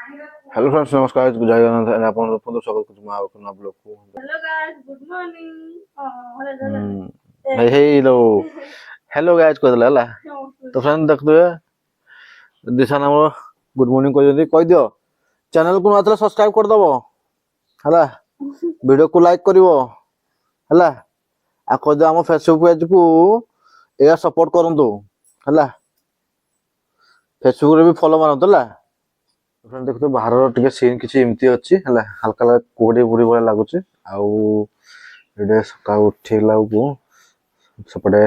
Hello friends, नमस्कार। जय Jagannath and आपण बंधु সকল কিছু মা বাবা না ব্লগ को Hello guys, good morning. हे हेलो हेलो गाइस कहला हला तो फ्रेंड देखदे दिशा नाम गुड मॉर्निंग कह दियो चैनल को आतले सब्सक्राइब कर दबो हला वीडियो को लाइक करिवो हला आ कह दो हम फेसबुक पेज को या सपोर्ट करंतु हला फेसबुक रे भी फॉलो मारंतु हला फ्रेंड देखते बाहर टिके सीन किसी एमती अच्छी हला हल्का हल्का कोड़ी बुड़ी भलिया लागुचे आउ एडे सका उठेला को सेपटे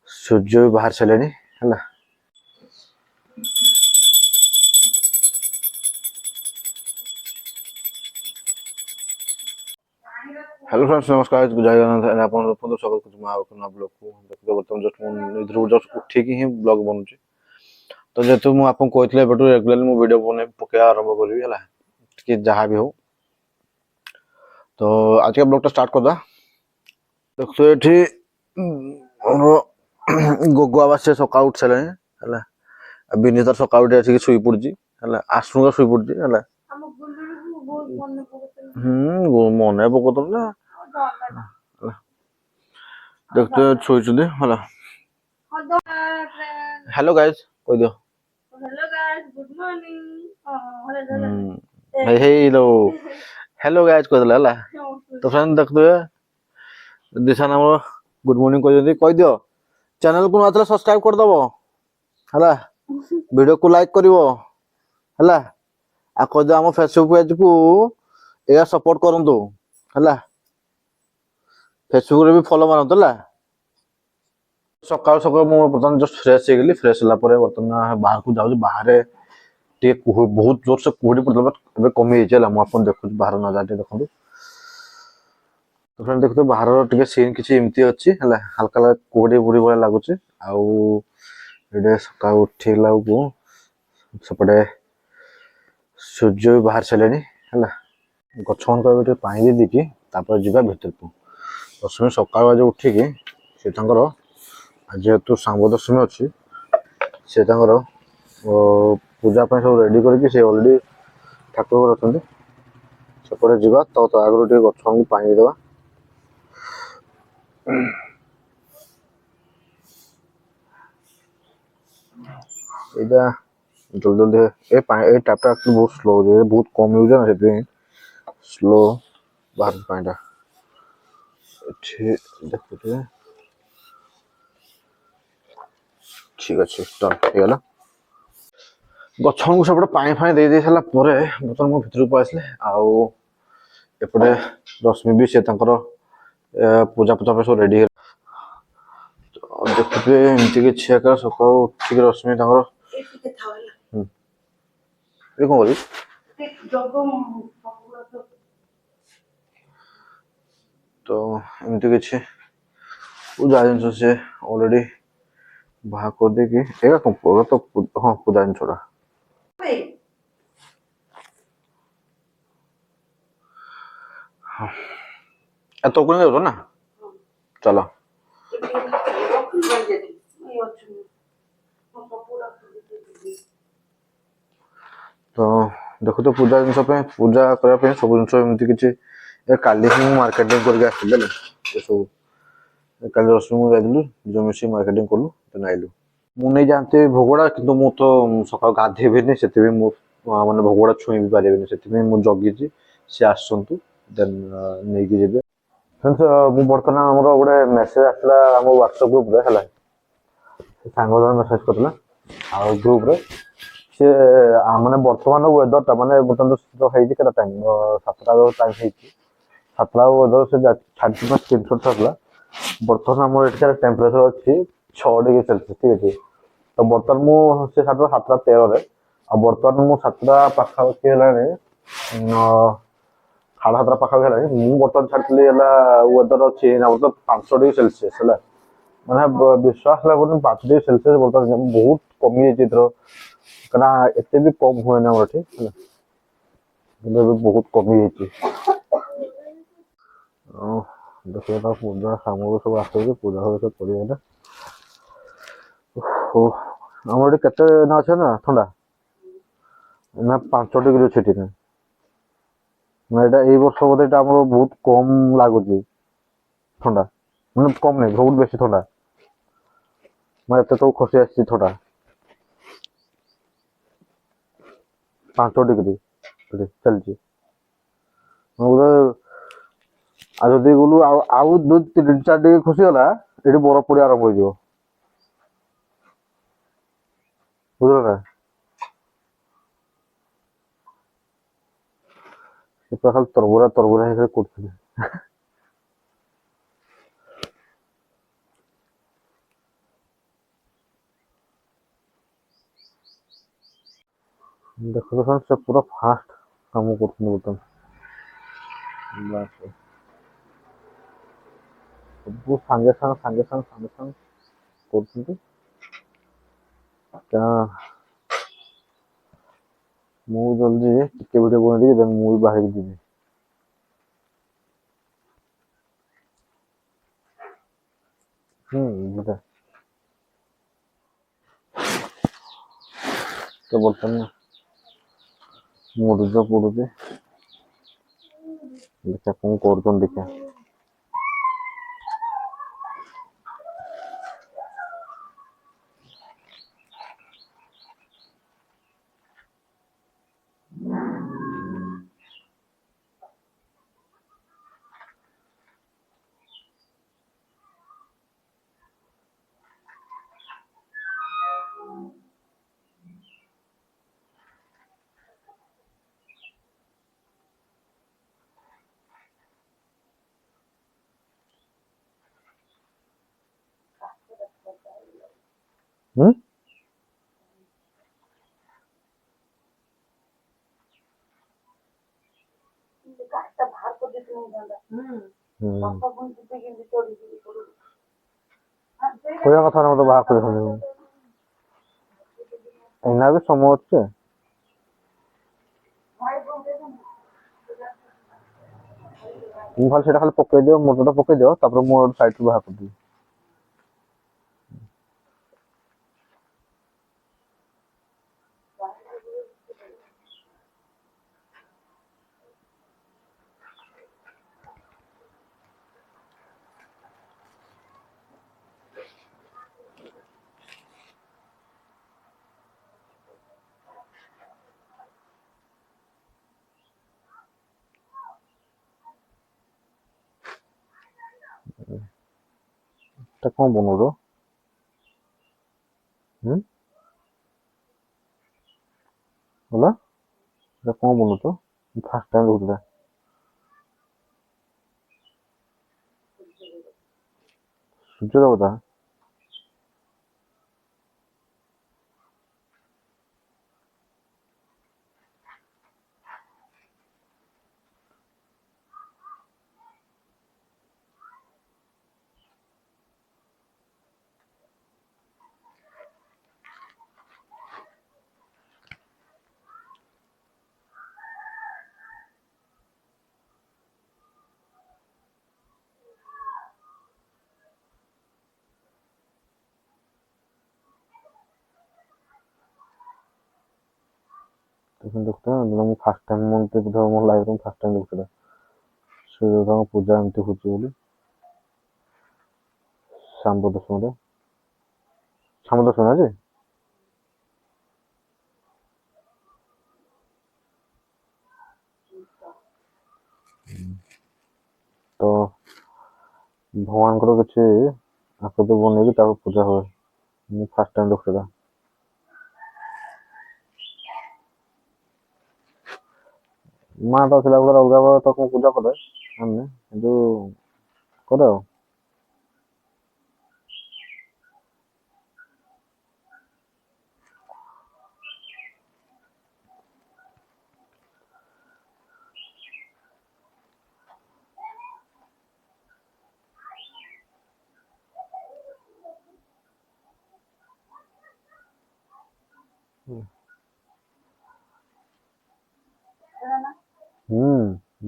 सूर्य भी बाहर चलेनी हला। हेलो फ्रेंड्स, नमस्कार। जय जगन्नाथ एंड आपण बंधु सकल कुछ महा बाबा ब्लॉग को देखते बर्तमान जस्ट निद्र जस्ट उठिकी ही ब्लॉग बनउची तो जेतु मु आपन कहतले बेटू रेगुलरली मु वीडियो बने पकेया आरंभ करबी हला कि जहां भी हो तो आज का ब्लॉग स्टार्ट करदा। देखो एठी गोगो आवाज से सका उठ चले हला विनीता सका उठ आसी सुई पड़जी हला आसुगा सुई पड़जी हला मने पकोतम ना देखते सोचुदे हला। हेलो गाइस कह दियो Hello guys, good morning. हे हेलो हेलो गाइस कहला हला तो फ्रेंड देखदे दिशा नाम गुड मॉर्निंग कह दियो चैनल को आतले सब्सक्राइब कर दबो हला वीडियो को लाइक करिवो हला आ कह दो हम फेसबुक पेज को या सपोर्ट करंतु हला फेसबुक रे भी फॉलो मारंतु हला। सकाळ सकाळ मु बर्तमान जस्ट फ्रेश हे गेली फ्रेश होला परे बर्तमान बाहर को जाउ बाहर टे बहुत जोर से कुहड़ी पड़ला बे कमी हे चला मु अपन देखु बाहर न जाते देखु तो फ्रेंड देखते बाहर टिके सीन किसी एमती अच्छी हला हल्का हल्का कुहड़ी बुड़ी भलिया लागुचे आउ एडे सका उठेला को सेपटे सूर्य भी बाहर चलेनी हला गछ मन को पानी दे देकी तापर जिबा भीतर को दशमी सकाळ बाजे उठिकी से तांकर जेहेतु सांब दशमी अच्छी से तांकर पूजा सब रेडी करके से ऑलरेडी ठाकुर अच्छा सेपटे जावा तो आगुरी टे गछ को पानी देवा एटा जल्दी जल्दी ए टैपटा एक्चुअली बहुत स्लो है बहुत कम यूज है ना से स्लो बाहर पानीटा देखते ठीक अच्छे डन हो गला गछ को सब पानी फानी दे सारा बर्तमान मो भर को आसले आउटे रश्मि भी से पूजा पूजा सब रेडी देखते एमती किसी सका उठिक रश्मि कौन कर तो एमती किसी पूजा जिन से ऑलरेडी बाहर कर देगी तो हाँ पूजा जिन तो कौन जाओ ना चलो तो देखो तो पूजा जिन पूजा करने सब जिन एमती किसी काली ही मार्केटिंग करके आसले सब कल रश्मि मुझे जो मिसी मार्केटिंग कलु देन आइलु मु नहीं जानते भोगड़ा किंतु मु तो सका गाधेबेनी से माने भोगड़ा छुई भी पारेबेनी से मु जगी से आसंतु देन नहीं कि जेबे फ्रेंड्स मु बर्तमान हमर गोटे मेसेज आसला हम व्हाट्सएप ग्रुप रे हला सांग जन मेसेज करला आ ग्रुप रे से माने बर्तमान वेदर ता माने बर्तमान जो हेजी केटा टाइम 7टा टाइम हेजी 7टा वेदर से छाड़ी पर स्क्रीनशॉट छला बर्तमान हमर एटा टेंपरेचर अछि 6 डिग्री सेल्सियस ठीक अछि तो बर्तमान मु से 7टा 13 रे आ बर्तमान मु 7टा पाखा के हेलाने साढ़े 7टा पाखा के हेलाने मु बर्तमान छाड़ली हला वेदर अछि ना मतलब 5 डिग्री सेल्सियस हला माने विश्वास लागुन 5 डिग्री सेल्सियस बर्तमान बहुत कमी अछि इधर कना एते भी कम होय ना मोठी हला बहुत कमी अछि देखिए पूजा सामग्री सब आस पूजा सब पड़ेगा आम केते ना अच्छे ना ठंडा ନା 5 ଡିଗ୍ରୀ ଅଛି ଏଠି। ନା ଏଇଟା ଏଇ ବର୍ଷ ବୋଧେ ଏଇଟା ଆମର ବହୁତ କମ ଲାଗୁଛି ଥଣ୍ଡା, ମାନେ କମ ନାହିଁ, ବହୁତ ବେଶୀ ଥଣ୍ଡା, ମାନେ ଏତେ ସବୁ ଖସି ଆସିଛି ଥଣ୍ଡା। 5 ଡିଗ୍ରୀ ଏଠି ଚାଲିଛି। ବୋଧେ ଆଉ ଯଦି ଗଲୁ ଆଉ 2-3-4 ଡିଗ୍ରୀ ଖସିଗଲା ଏଠି ବରଫ ପଡିବା ଆରମ୍ଭ ହେଇଯିବ, ବୁଝିଲ ନା। ସେ ପୁରା ଖାଲି ତରବୁରା ହେଇକି କରୁଥିଲେ। ଦେଖ ଦେଖ ସେ ପୁରା ଫାଷ୍ଟ କାମ କରୁଛନ୍ତି ବର୍ତ୍ତମାନ। ବାସ୍ ସବୁ ସାଙ୍ଗେ ସାଙ୍ଗେ କରୁଛନ୍ତି। ମୁଁ ଜଲ୍ଦି ଟିକେ ଭିଡ଼ିଓ ବନେଇଦେବି, ଦେନ୍ ମୁଁ ବି ବାହାରିକି ଯିବି। ବୁଝା ତ ବର୍ତ୍ତମାନ ମୁରୁଜ ପଡୁଛି, ଦେଖିଆ କଣ କରୁଛନ୍ତି ଦେଖିଆ। ହୁଁ କହିବା କଥା ନା ମତେ ବାହାର କରିଦେଇଛନ୍ତି, ଏଇନା ବି ସମୟ ଅଛି। ମୁଁ ଖାଲି ସେଇଟା ଖାଲି ପକେଇଦିଅ, ମୋଟରଟା ପକେଇଦିଅ, ତାପରେ ମୁଁ ସାଇଡରୁ ବାହାର କରିଦେବି। এটা କଣ ବନଉଛ? ହେଲା এটা କଣ ବନଉଛ? ଫାର୍ଷ୍ଟ ଟାଇମ୍ ଦେଖୁଥିଲା। ସୂର୍ଯ୍ୟ ଦେବତା? ଦେଖୁଥିଲା, ମୁଁ ଫାର୍ଷ୍ଟ ଟାଇମ୍ ମୋ ଲାଇଫରେ ଫାର୍ଷ୍ଟ ଟାଇମ୍ ଦେଖୁଥିଲା ସୂର୍ଯ୍ୟ ଦେବତାଙ୍କ ପୂଜା ଏମିତି ହଉଛି ବୋଲି। ଶାମ୍ବ ଦଶମୀରେ ଯେ ତ ଭଗବାନଙ୍କର କିଛି ଆକୃତି ବନେଇକି ତାକୁ ପୂଜା ହୁଏ। ମୁଁ ଫାର୍ଷ୍ଟ ଟାଇମ୍ ଦେଖୁଥିଲା। ମା ତ ଥିଲା ବେଳେ ଅଲଗା ବେଳେ ତ କଣ ପୂଜା କରେ ଆମେ, କିନ୍ତୁ କରେ ଆଉ।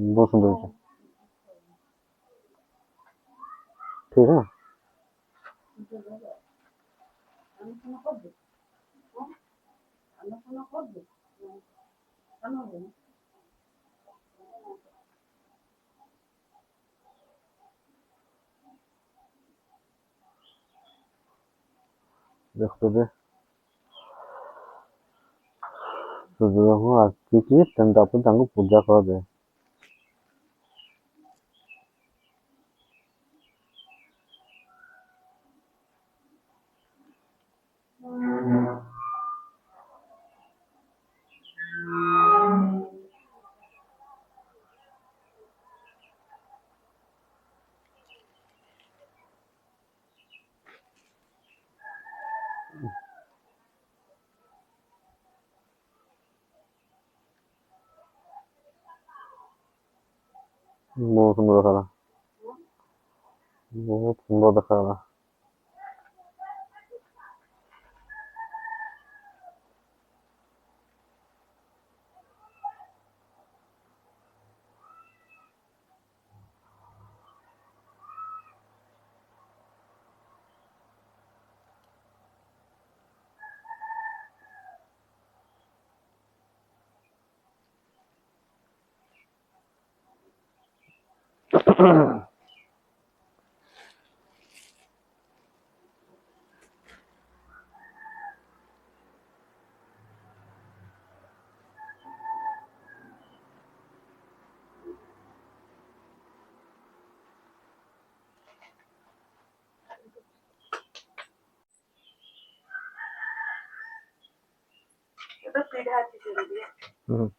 बहुत सुंदर है। ठीक है। ଦେଖୁଥିବେ ସୂର୍ଯ୍ୟଙ୍କୁ ଆସିକି ତାପରେ ତାଙ୍କୁ ପୂଜା କରାଯାଏ। ବହୁତ ସୁନ୍ଦର ଦେଖାଗଲା। ବହୁତ ସୁନ୍ଦର ଦେଖାଗଲା। ହୁଁ।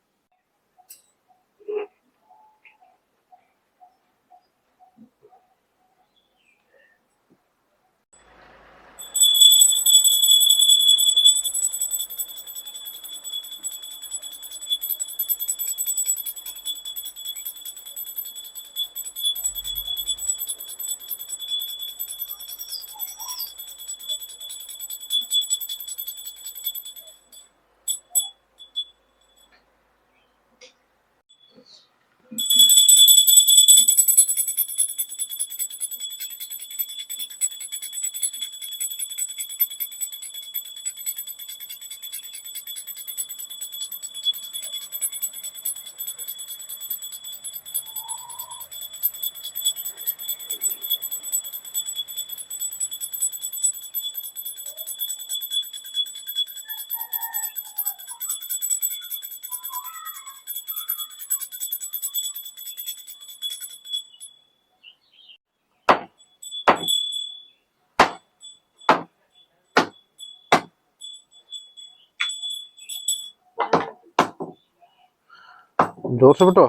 जोर से बेटो।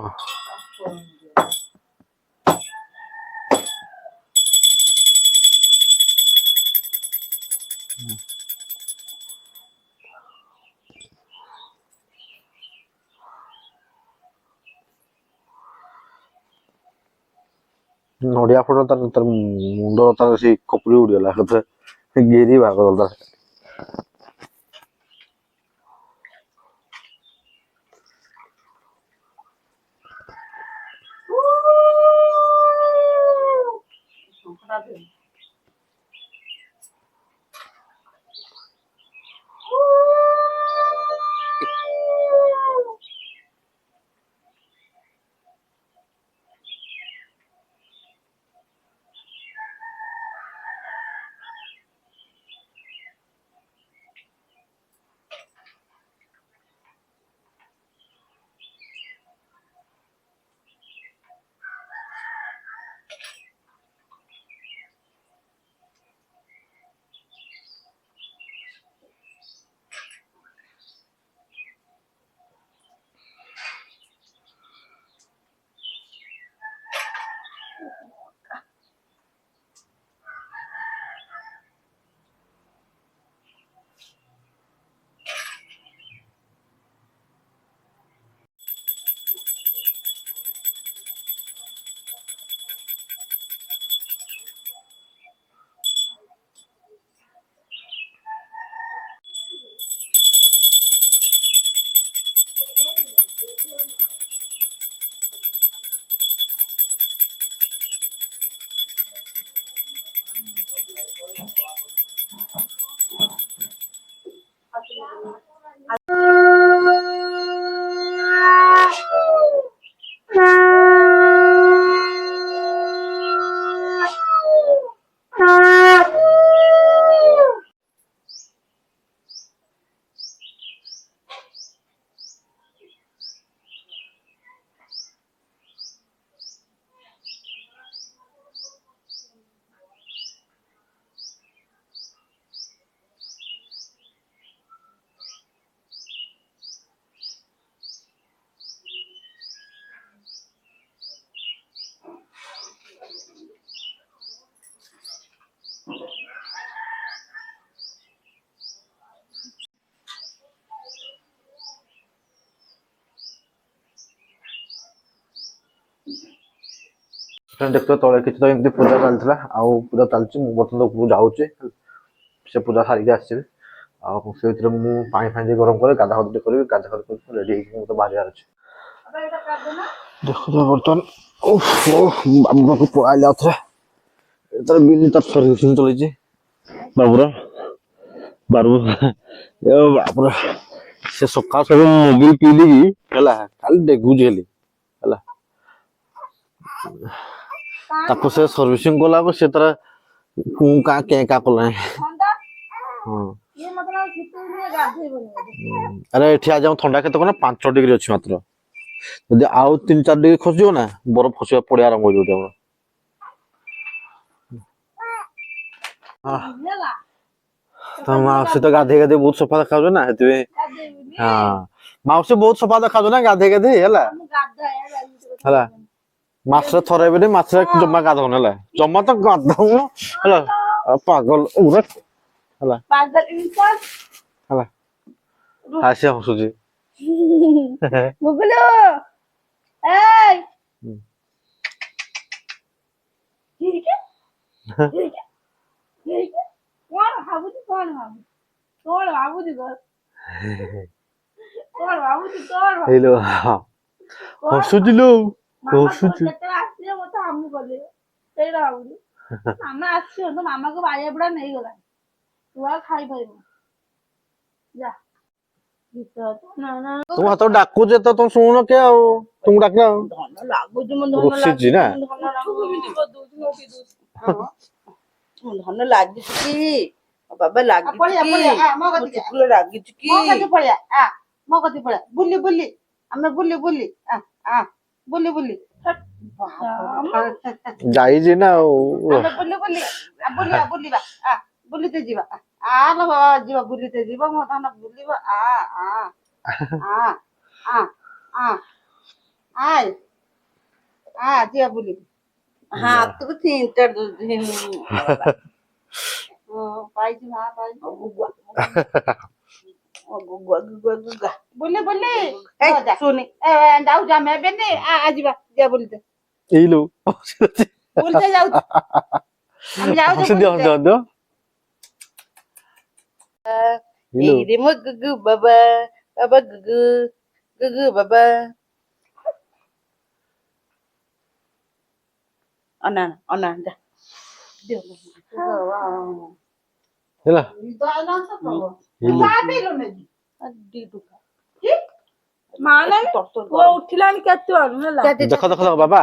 नड़िया फट तार मुंड तार से कपुड़ी उड़ीगला गिरी भाग तार ଦେଖୁଛ ତଳେ କିଛି ତ ଏମିତି ପୂଜା ଚାଲିଥିଲା ଆଉ ପୂଜା ଚାଲିଛି ମୁଁ ବର୍ତ୍ତମାନ ଉପରକୁ ଯାଉଛି ସେ ପୂଜା ସାରିକି ଆସିବି ଆଉ ସେ ଭିତରେ ମୁଁ ପାଣି ଫାଣି ଟିକେ ଗରମ କରି ଗାଧା ଗାଧି କରିବି ଗାଧା ଗାଧି କରି ରେଡି ହେଇକି ମୋତେ ବାହାରିବାର ଅଛି ଦେଖୁଛ ବର୍ତ୍ତମାନ ବାବୁ ପାଖକୁ ପଳାଇଲେ ଆଉଥରେ ତାର ବିଲି ତାର ସର୍ଭିସିଂ ଚଲେଇଛି ବାବୁର ବାବୁ ବାବୁର ସେ ସକାଳ ସବୁ ମୋବିଲ ପିଇଲିକି ହେଲା ଖାଲି ଡେଗୁଛି ହେଲି ହେଲା ତାକୁ ସେ ସର୍ଭିସିଂ କଲାକୁ ସେ ତାର କୁଁ କା କେ କା କଲାଣି ହଁ ଆରେ ଏଠି ଆଜି ଆମ ଥଣ୍ଡା କେତେ କଣ 5 ଡିଗ୍ରୀ ଅଛି ମାତ୍ର ଯଦି ଆଉ 3-4 ଡିଗ୍ରୀ ଖସିଯିବ ନା ବରଫ ଖସିବା ପଡିଆ ଆରମ୍ଭ ହେଇଯିବ ଆମର ତ ମାଉସୀ ତ ଗାଧେଇ ଗାଧେଇ ବହୁତ ସଫା ଦେଖାଯାଉଛି ନା ସେଥିପାଇଁ ହଁ ମାଉସୀ ବହୁତ ସଫା ଦେଖାଯାଉଛି ନା ଗାଧେଇ ଗାଧେଇ ହେଲା ହେଲା ମାସରେ ଥରେ ବି ମାସରେ ଜମା ଗାଧଉନ ହେଲା ଜମା ତ ଗାଧଉନ ହେଲା ପାଗଲ ଉରା ହେଲା ହେଲା ହାସିଆ ହସୁଛି ବୁବୁଲୁ ଏଇ କଣ ଭାବୁଛି କଣ ଭାବୁଛି ହେଇଲୋ ହସୁଛି ଲୋ ହସୁଛି କେତେବେଳେ ଆସିବ ମତେ ଆମକୁ କଲେ ସେଇଟା ଭାବୁଛି ମାମା ଆସିବ ତ ମାମାକୁ ବାଇଆ ବୁଡା ନେଇଗଲା ତୁ ଆଉ ଖାଇପାରିବୁ ଯା ତୁ ହାତ ଡାକୁଛେ ତ ତମ ଶୁଣୁନ କେ ଆଉ ତୁମକୁ ଡାକିଲା ଆଉ ଧନ ଲାଗୁଛି ମୋ ଧନ ରୁଷିଛି ନା ଧନ ଲାଗିଛି କି ବାବା ଲାଗିଛି କି ଲାଗିଛି କି ମୋ କତି ପଳେଆ ବୁଲି ବୁଲି ଆମେ ବୁଲି ବୁଲି ବୁଲି ବୁଲି ଯାଇଛି ନା ଆଉ ଆମେ ବୁଲି ବୁଲି ବୁଲିବା ବୁଲିତେ ଯିବା ଆଲୋ ବାବା ଯିବା ବୁଲିତେ ଯିବ ମୋ ଧନ ବୁଲିବ ଆଏ ଯିବା ବୁଲି ହାତକୁ ଚିନ୍ତା ପାଇଛି ମା ପାଇଛି ବୁଲି ବୁଲି ଶୁଣି ଯାଉଛୁ ଆମେ ଏବେନି ଯିବା ଯିବା ବୁଲିତେ ଏଇଲୋ ବୁଲିତେ ଯାଉଛୁ ଆମେ ଯାଉଛୁ ହସି ଏଇରେ ମୋ ଗୁଗୁ ବାବା ବାବା ଗୁଗୁ ଗୁଗୁ ବାବା ଅନା ଅନା ଯା ହେଲା ଉଠିଲାଣି କେତେ ହେଲା ଦେଖ ଦେଖ ଦେଖ ବାବା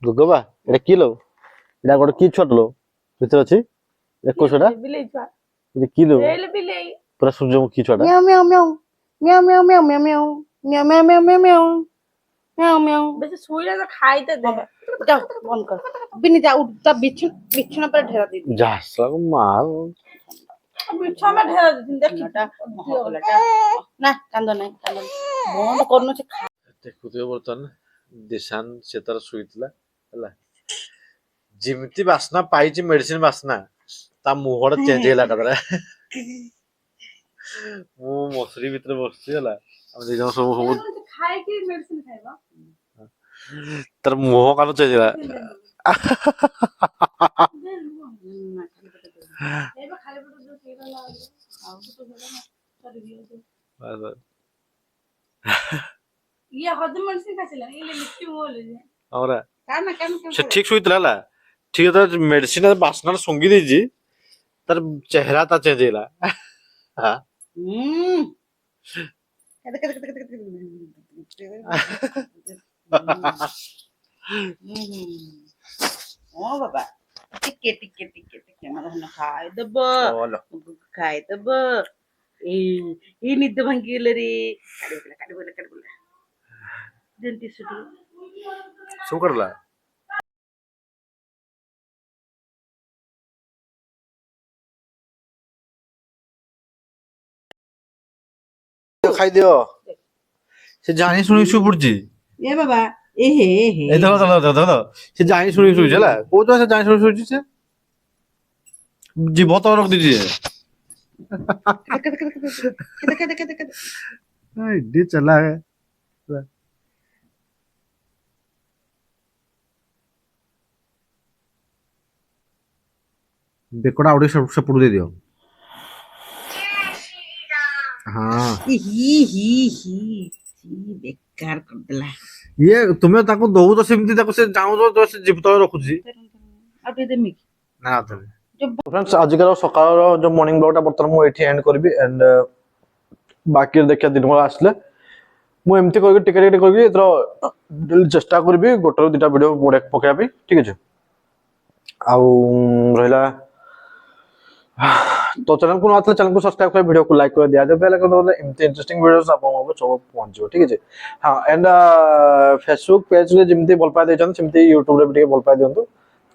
ଗୁଗବା ଏଟା କି ଲୋ ଏଟା ଗୋଟେ କି ଛୁଆଟ ଲୋ ଭିତରେ ଅଛି ଏକ ଛୁଆଟା କି ଲୋ ପୁରା ସୂର୍ଯ୍ୟମୁଖୀ ଛୁଆଟା ବେଶୀ ଶୋଇଲା ତ ଖାଇତେ ଦେ ଯାଉ ବନ୍ଦ କର ବିନି ଯାଉ ତା ବିଛଣା ପରେ ଢେରା ଦେଇଦି ଯାସଲାକୁ ମାଲ ବିଛଣା ଢେରା ଦେଇଦି ନା କାନ୍ଦ ନାହିଁ କାନ୍ଦ ବନ୍ଦ କରୁନ ସେ ଦେଖୁଥିବ ବର୍ତ୍ତମାନ ଦିଶାନ ସେ ତାର ଶୋଇଥିଲା ହେଲା ଯେମିତି ବାସ୍ନା ପାଇଛି ମେଡିସିନ ବାସ୍ନା ତା ମୁହଁଟା ଚେଞ୍ଜ ହେଇଗଲା ଏକାଥରେ ମୁଁ ମଶୁରୀ ଭିତରେ ବସିଛି ହେଲା ଆମେ ଦି ଜଣ ସବୁ ସବୁ ଖାଇକି ମେଡିସିନ ଖାଇବ ତାର ମୁହଁ କାନ ଚେଞ୍ଜ ହେଲା ଇଏ ହଜମ ମେଡିସିନ ଖାଇଥିଲା ଇଏ ଲିପି ମୋଲେ ହରା ସେ ଠିକ ଶୋଇଥିଲା ହେଲା ଠିକ ଯେତେବେଳେ ମେଡିସିନ ବାସ୍ନା ଶୁଙ୍ଗି ଦେଇଛି ତାର ଚେହେରା ତା ଚେଞ୍ଜ ହେଇଗଲା ବାବା ଟିକେ ଟିକେ ଟିକେ ଟିକେ ଖାଇଦବ ଖାଇଦବ ଏଇ ନିଦ ଭାଙ୍ଗିଗଲେ ରେ କାଟିବଲା ଯେମିତି ସବୁ କରିଲା ଖାଇଦିଅ ସେ ଜାଣି ଶୁଣି ଶୋଇ ପଡୁଛି ଏ ବାବା ଏହେ ଏ ଦେଖ ସେ ଜାଣି ଶୁଣି ଶୋଇଛି ହେଲା କହୁଛ ସେ ଜାଣି ଶୁଣି ଶୋଇଛି ସେ ଜୀବ ତ ରଖିଦେଇଛି ଚଲା ବେକଟା ଆଉ ଟିକେ ସେପଟୁ ଦେଇଦିଅ। ହଁ ବେକାର କରିଦେଲା। ଇଏ ତୁମେ ତାକୁ ଦଉଛ ସେମିତି, ତାକୁ ସେ ଚାହୁଁଛ ସେ ଜିଭ ତଳେ ରଖୁଛି। ଆଉ ଟିକେ ଦେମି କି? ନା ଫ୍ରେଣ୍ଡସ୍, ଆଜିକାର ସକାଳର ଯୋଉ ମର୍ଣ୍ଣିଂ ବ୍ଲଗଟା ବର୍ତ୍ତମାନ ମୁଁ ଏଇଠି ଏଣ୍ଡ କରିବି। ଆଣ୍ଡ ବାକି ଦେଖିବା ଦିନ ବେଳା ଆସିଲେ ମୁଁ ଏମିତି କରିକି ଟିକେ ଟିକେ କରିକି ଏଥର ଡେଲି ଚେଷ୍ଟା କରିବି ଗୋଟେରୁ ଦୁଇଟା ଭିଡ଼ିଓ ପକେଇବା ପାଇଁ, ଠିକ ଅଛି। ଆଉ ରହିଲା तो चैनल को नथिले चैनल को सब्सक्राइब कर वीडियो को लाइक कर दिया बेल आइकन दबाइले एमती इंटरेस्टिंग वीडियोस आपन को सब पहुंच जिवो, ठीक है। हां एंड फेसबुक पेज रे जेमती भल पाए देछन सेमती यूट्यूब रे भी भल पाए दियंतु।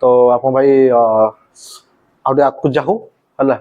तो आपन भाई आउटे आकु जाहु हला।